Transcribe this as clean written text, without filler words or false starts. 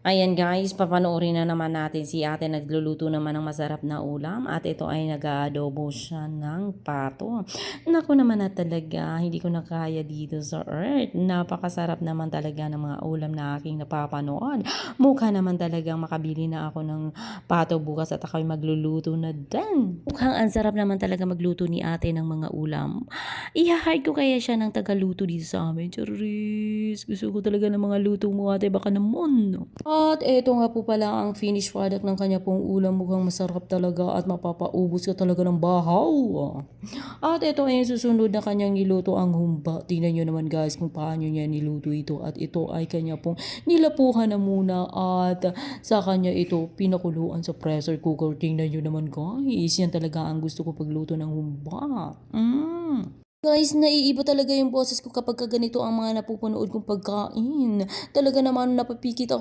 Ayan guys, papanoorin na naman natin si ate nagluluto naman ng masarap na ulam at ito ay nag-aadobo siya ng pato. Naku naman na talaga, hindi ko na kaya dito sa earth. Napakasarap naman talaga ng mga ulam na aking napapanood. Mukha naman talagang makabili na ako ng pato bukas at ako'y magluluto na din. Mukhang ang sarap naman talaga magluto ni ate ng mga ulam. Iha-hire ko kaya siya ng tagaluto dito sa amin. Charis, gusto ko talaga ng mga luto mo ate, baka naman. At eto nga po pala ang finished product ng kanya pong ulam. Mukhang masarap talaga at mapapaubos ka talaga ng bahaw. At ito ay yung susunod na kanyang niluto ang humba. Tingnan nyo naman guys kung paano niya niluto ito. At ito ay kanya pong nilapuhan na muna at sa kanya ito pinakuluan sa pressure cooker. Tingnan nyo naman guys. Yan talaga ang gusto ko pagluto ng humba. Guys, naiiba talaga yung boses ko kapag ganito ang mga napupunood kong pagkain. Talaga naman napapikit ako.